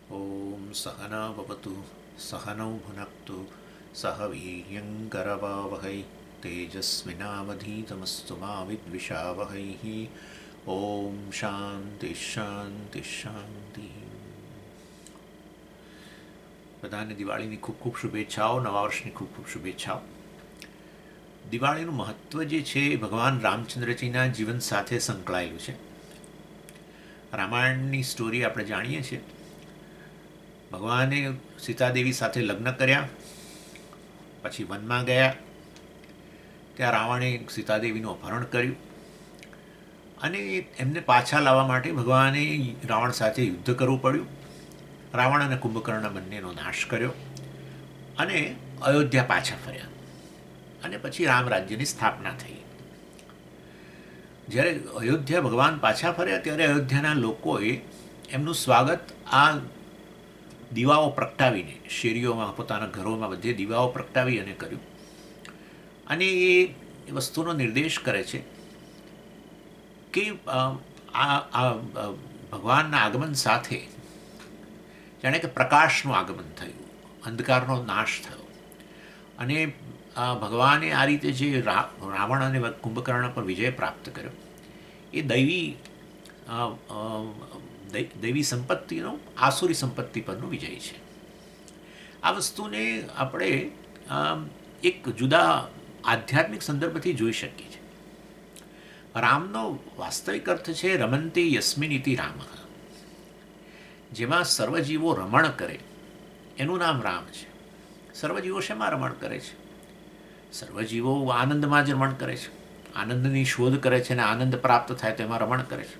ॐ सहना भवतु सहनौ भुनक्तु सह वीर्यङ्करवावहै तेजस्विनावधीतमस्तु मा विद्विषावहैः ॐ શાંતિ શાંતિ શાંતિ. બધાને દિવાળીની ખૂબ ખૂબ શુભેચ્છાઓ, નવા વર્ષની ખૂબ ખૂબ શુભેચ્છાઓ. દિવાળીનું મહત્ત્વ જે છે એ ભગવાન રામચંદ્રજીના જીવન સાથે સંકળાયેલું છે. રામાયણની સ્ટોરી આપણે જાણીએ છીએ. ભગવાને સીતાદેવી સાથે લગ્ન કર્યા, પછી વનમાં ગયા. ત્યાં રાવણે સીતાદેવીનું અપહરણ કર્યું અને એમને પાછા લાવવા માટે ભગવાને રાવણ સાથે યુદ્ધ કરવું પડ્યું. રાવણ અને કુંભકર્ણ બંનેનો નાશ કર્યો અને અયોધ્યા પાછા ફર્યા અને પછી રામ રાજ્યની સ્થાપના થઈ. જ્યારે અયોધ્યા ભગવાન પાછા ફર્યા ત્યારે અયોધ્યાના લોકોએ એમનું સ્વાગત આ દીવાઓ પ્રગટાવીને, શેરીઓમાં, પોતાના ઘરોમાં બધે દીવાઓ પ્રગટાવી અને કર્યું. અને એ વસ્તુનો નિર્દેશ કરે છે કે આ ભગવાનના આગમન સાથે જાણે કે પ્રકાશનું આગમન થયું, અંધકારનો નાશ થયો. અને ભગવાને આ રીતે જે રાવણ અને કુંભકર્ણ પર વિજય પ્રાપ્ત કર્યો એ દૈવી સંપત્તિનો આસુરી સંપત્તિ પરનો વિજય છે. આ વસ્તુને આપણે એક જુદા આધ્યાત્મિક સંદર્ભથી જોઈ શકીએ છીએ. રામનો વાસ્તવિક અર્થ છે રમંતે યસ્મિન ઇતિ રામ, જેમાં સર્વજીવો રમણ કરે એનું નામ રામ છે. સર્વજીવો શેમાં રમણ કરે છે? સર્વજીવો આનંદમાં જ રમણ કરે છે, આનંદની શોધ કરે છે અને આનંદ પ્રાપ્ત થાય તો એમાં રમણ કરે છે.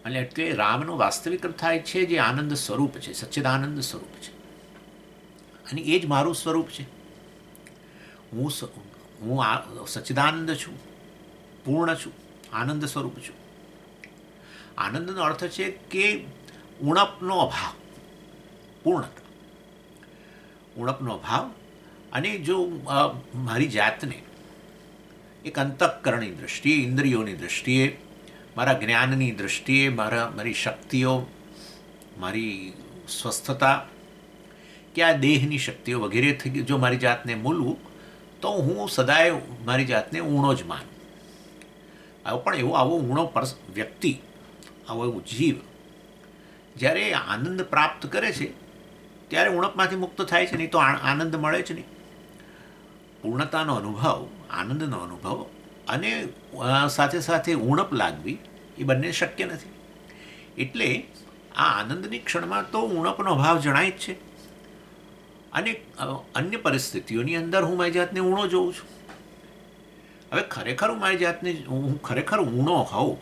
અને એટલે રામનો વાસ્તવિક અર્થ થાય છે જે આનંદ સ્વરૂપ છે, સચ્ચિદાનંદ સ્વરૂપ છે. અને એ જ મારું સ્વરૂપ છે. હું સચ્ચિદાનંદ છું, પૂર્ણ છું, આનંદ સ્વરૂપ છું. આનંદનો અર્થ છે કે ઉણપનો અભાવ, પૂર્ણતા, ઉણપનો અભાવ. અને જો મારી જાતને એક અંતઃકરણની દૃષ્ટિએ, ઇન્દ્રિયોની દૃષ્ટિએ, મારા જ્ઞાનની દૃષ્ટિએ, મારી શક્તિઓ, મારી સ્વસ્થતા કે આ દેહની શક્તિઓ વગેરેથી જો મારી જાતને મૂલવું તો હું સદાય મારી જાતને ઊણો જ માનું. આવો ઊણો વ્યક્તિ, આવો એવો જીવ જ્યારે આનંદ પ્રાપ્ત કરે છે ત્યારે ઉણપમાંથી મુક્ત થાય છે, નહીં તો આનંદ મળે જ નહીં. પૂર્ણતાનો અનુભવ, આનંદનો અનુભવ અને સાથે સાથે ઉણપ લાગવી એ બંને શક્ય નથી. એટલે આ આનંદની ક્ષણમાં તો ઉણપનો અભાવ જણાય જ છે. અને અન્ય પરિસ્થિતિઓની અંદર હું મારી જાતને ઊણો જોઉં છું. હવે ખરેખર હું મારી જાતને, હું ખરેખર ઊણો હોઉં,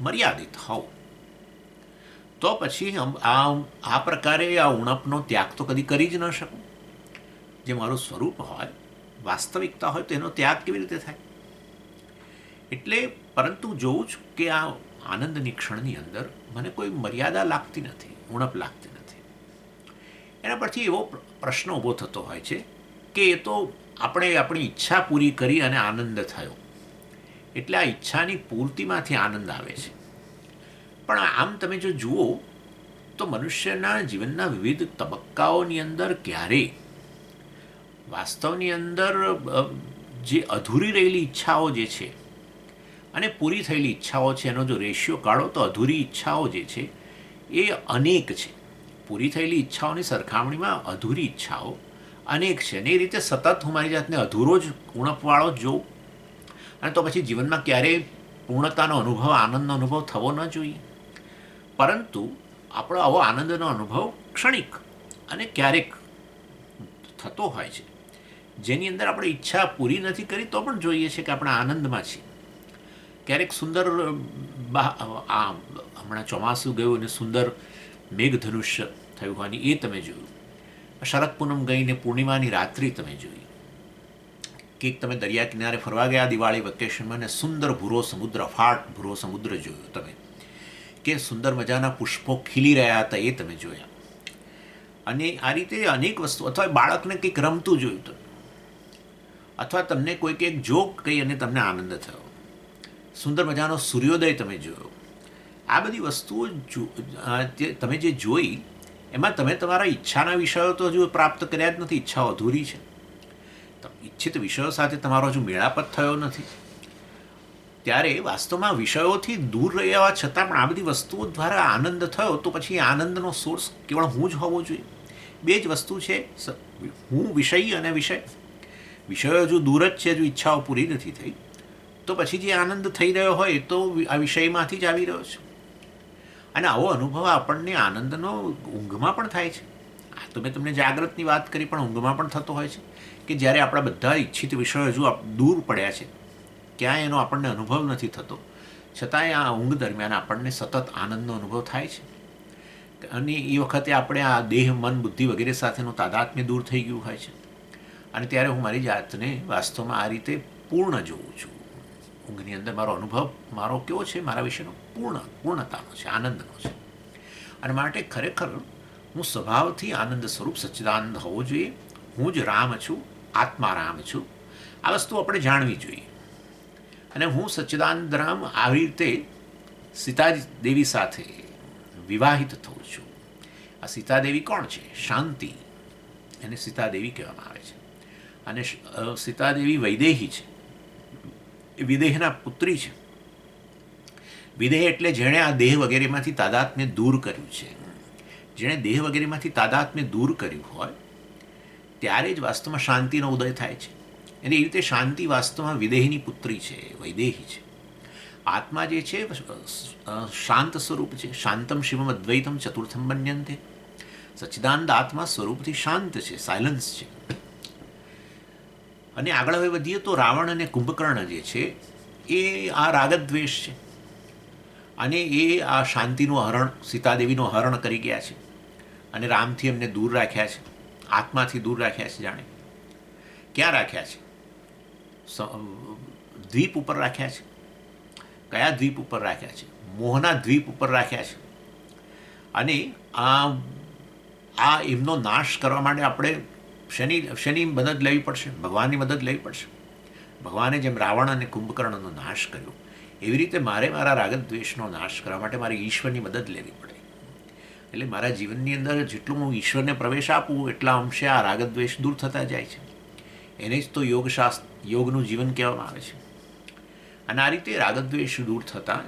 મર્યાદિત હોઉં, તો પછી આ પ્રકારે આ ઉણપનો ત્યાગ તો કદી કરી જ ન શકું. જે મારું સ્વરૂપ હોય, વાસ્તવિકતા હોય, તો એનો ત્યાગ કેવી રીતે થાય? એટલે પરંતુ જોઉં છું કે આ આનંદની ક્ષણની અંદર મને કોઈ મર્યાદા લાગતી નથી, ઉણપ લાગતી નથી. એના પરથી એવો પ્રશ્ન ઊભો થતો હોય છે કે એ તો આપણે આપણી ઈચ્છા પૂરી કરી અને આનંદ થયો, એટલે આ ઈચ્છાની પૂર્તિમાંથી આનંદ આવે છે. પણ આમ તમે જો જુઓ તો મનુષ્યના જીવનના વિવિધ તબક્કાઓની અંદર ક્યારેય વાસ્તવની અંદર જે અધૂરી રહેલી ઈચ્છાઓ જે છે અને પૂરી થયેલી ઈચ્છાઓ છે, એનો જો રેશિયો કાઢો તો અધૂરી ઈચ્છાઓ જે છે એ અનેક છે. પૂરી થયેલી ઈચ્છાઓની સરખામણીમાં અધૂરી ઈચ્છાઓ અનેક છે. અને એ રીતે સતત હું મારી જાતને અધૂરો જ, ઉણપવાળો જ જોઉં, અને તો પછી જીવનમાં ક્યારેય પૂર્ણતાનો અનુભવ, આનંદનો અનુભવ થવો ન જોઈએ. પરંતુ આપણો આવો આનંદનો અનુભવ ક્ષણિક અને ક્યારેક થતો હોય છે, જેની અંદર આપણે ઈચ્છા પૂરી નથી કરી તો પણ જોઈએ છે કે આપણે આનંદમાં છીએ. ક્યારેક સુંદર, હમણાં ચોમાસું ગયું અને સુંદર મેઘધનુષ્ય થયું હોવાની એ તમે જોયું. શરદ પૂનમ ગઈને પૂર્ણિમાની રાત્રિ તમે જોઈ. કે તમે દરિયા કિનારે ફરવા ગયા દિવાળી વેકેશનમાં અને સુંદર ભૂરો સમુદ્ર, અફાટ ભૂરો સમુદ્ર જોયો તમે, કે સુંદર મજાના પુષ્પો ખીલી રહ્યા હતા એ તમે જોયા. અને આ રીતે અનેક વસ્તુ, અથવા બાળકને કંઈક રમતું જોયું તમે, અથવા તમને કોઈક એક જોક કહી અને તમને આનંદ થયો, સુંદર મજાનો સૂર્યોદય તમે જોયો, આ બધી વસ્તુઓ તમે જે જોઈ એમાં તમે તમારા ઈચ્છાના વિષયો તો હજુ પ્રાપ્ત કર્યા જ નથી, ઈચ્છાઓ અધૂરી છે. ઈચ્છિત વિષયો સાથે તમારો હજુ મેળાપ જ થયો નથી. ત્યારે વાસ્તવમાં વિષયોથી દૂર રહ્યા છતાં પણ આ બધી વસ્તુઓ દ્વારા આનંદ થયો તો પછી આનંદનો સોર્સ કેવળ હું જ હોવો જોઈએ. બે જ વસ્તુ છે, હું વિષય અને વિષય. વિષયો હજુ દૂર જ છે, હજુ ઈચ્છાઓ પૂરી નથી થઈ, તો પછી જે આનંદ થઈ રહ્યો હોય તો આ વિષયમાંથી જ આવી રહ્યો છે. અને આવો અનુભવ આપણને આનંદનો ઊંઘમાં પણ થાય છે. આ તો મેં તમને જાગ્રતની વાત કરી, પણ ઊંઘમાં પણ થતો હોય છે કે જ્યારે આપણા બધા ઈચ્છિત વિષયો હજુ દૂર પડ્યા છે, ક્યાંય એનો આપણને અનુભવ નથી થતો, છતાંય આ ઊંઘ દરમિયાન આપણને સતત આનંદનો અનુભવ થાય છે. અને એ વખતે આપણે આ દેહ, મન, બુદ્ધિ વગેરે સાથેનું તાદાત્મ્ય દૂર થઈ ગયું હોય છે. અને ત્યારે હું મારી જાતને વાસ્તવમાં આ રીતે પૂર્ણ જોઉં છું. ઊંઘની અંદર મારો અનુભવ મારો કેવો છે, મારા વિશેનો પૂર્ણતાનો છે, આનંદનો છે. અને માટે ખરેખર હું સ્વભાવથી આનંદ સ્વરૂપ સચ્ચિદાનંદ હોવો જોઈએ. હું જ રામ છું, આત્મા રામ છું. આ વસ્તુ આપણે જાણવી જોઈએ. અને હું સચ્ચિદાનંદ રામ આવી રીતે સીતાજી દેવી સાથે વિવાહિત થઉં છું. આ સીતાદેવી કોણ છે? શાંતિ. એને સીતાદેવી કહેવામાં આવે છે. અને સીતાદેવી વૈદેહી છે, એ વિદેહના પુત્રી છે. વિદેહ એટલે જેણે આ દેહ વગેરેમાંથી તાદાત્મ્ય દૂર કર્યું છે. જેણે દેહ વગેરેમાંથી તાદાત્મ્ય દૂર કર્યું હોય ત્યારે જ વાસ્તવમાં શાંતિનો ઉદય થાય છે. અને એ રીતે શાંતિ વાસ્તવમાં વિદેહની પુત્રી છે, વૈદેહી છે. આત્મા જે છે શાંત સ્વરૂપ છે. શાંતમ શિવમ અદ્વૈતમ ચતુર્થમ મન્યંતે. સચ્ચિદાનંદ આત્મા સ્વરૂપથી શાંત છે, સાયલન્સ છે. અને આગળ હવે વધીએ તો રાવણ અને કુંભકર્ણ જે છે એ આ રાગદ્વેષ છે. અને એ આ શાંતિનું હરણ, સીતાદેવીનું હરણ કરી ગયા છે. અને રામથી એમને દૂર રાખ્યા છે, આત્માથી દૂર રાખ્યા છે. જાણે ક્યાં રાખ્યા છે? દ્વીપ ઉપર રાખ્યા છે. કયા દ્વીપ ઉપર રાખ્યા છે? મોહના દ્વીપ ઉપર રાખ્યા છે. અને આ એમનો નાશ કરવા માટે આપણે શેની મદદ લેવી પડશે? ભગવાનની મદદ લેવી પડશે. ભગવાને જેમ રાવણ અને કુંભકર્ણનો નાશ કર્યો, એવી રીતે મારે મારા રાગદ્વેષનો નાશ કરવા માટે મારે ઈશ્વરની મદદ લેવી પડે. એટલે મારા જીવનની અંદર જેટલું હું ઈશ્વરને પ્રવેશ આપું એટલા અંશે આ રાગદ્વેષ દૂર થતા જાય છે. એને જ તો યોગનું જીવન કહેવામાં આવે છે. અને આ રીતે રાગદ્વેષ દૂર થતાં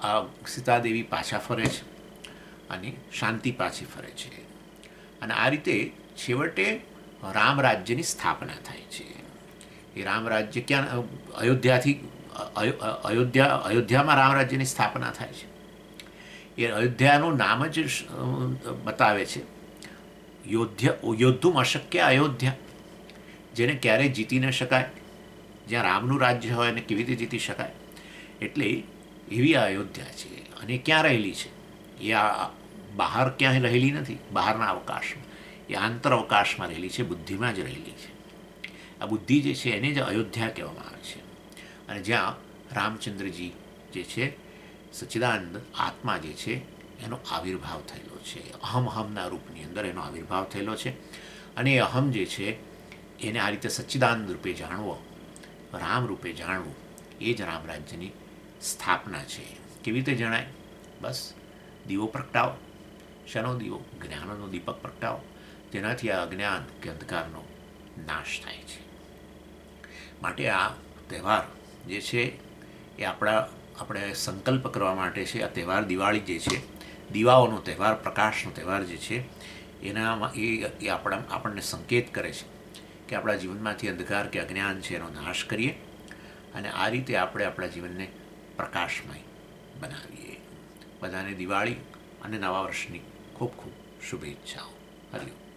આ સીતાદેવી પાછા ફરે છે અને શાંતિ પાછી ફરે છે. અને આ રીતે છેવટે રામ રાજ્યની સ્થાપના થાય છે. એ રામ રાજ્ય ક્યાં? અયોધ્યામાં રામ રાજ્યની સ્થાપના થાય છે. એ અયોધ્યાનું નામ જ બતાવે છે. યોદ્ધુમ અશક્ય અયોધ્યા. જેને ક્યારેય જીતી ન શકાય, જ્યાં રામનું રાજ્ય હોય અને કેવી રીતે જીતી શકાય. એટલે એવી આ અયોધ્યા છે. અને ક્યાં રહેલી છે? એ આ બહાર ક્યાંય રહેલી નથી, બહારના અવકાશમાં. એ આંતર અવકાશમાં રહેલી છે, બુદ્ધિમાં જ રહેલી છે. આ બુદ્ધિ જે છે એને જ અયોધ્યા કહેવામાં આવે છે. અને જ્યાં રામચંદ્રજી જે છે, સચ્ચિદાનંદ આત્મા જે છે, એનો આવિર્ભાવ થયેલો છે. અહમના રૂપની અંદર એનો આવિર્ભાવ થયેલો છે. અને એ અહમ જે છે એને આ રીતે સચ્ચિદાનંદ રૂપે જાણવો, રામ રૂપે જાણવું, એ જ રામ રાજ્યની સ્થાપના છે. કેવી રીતે જણાય? બસ દીવો પ્રગટાવો. શેનો દીવો? જ્ઞાનનો દીપક પ્રગટાવો. તેનાથી આ અજ્ઞાન કે અંધકારનો નાશ થાય છે. માટે આ તહેવાર જે છે એ આપણે સંકલ્પ કરવા માટે છે. આ તહેવાર દિવાળી જે છે, દીવાઓનો તહેવાર, પ્રકાશનો તહેવાર જે છે, એનામાં એ આપણને સંકેત કરે છે કે આપણા જીવનમાંથી અંધકાર કે અજ્ઞાન છે એનો નાશ કરીએ અને આ રીતે આપણે આપણા જીવનને પ્રકાશમય બનાવીએ. બધાને દિવાળી અને નવા વર્ષની ખૂબ ખૂબ શુભેચ્છાઓ. હરિઓમ.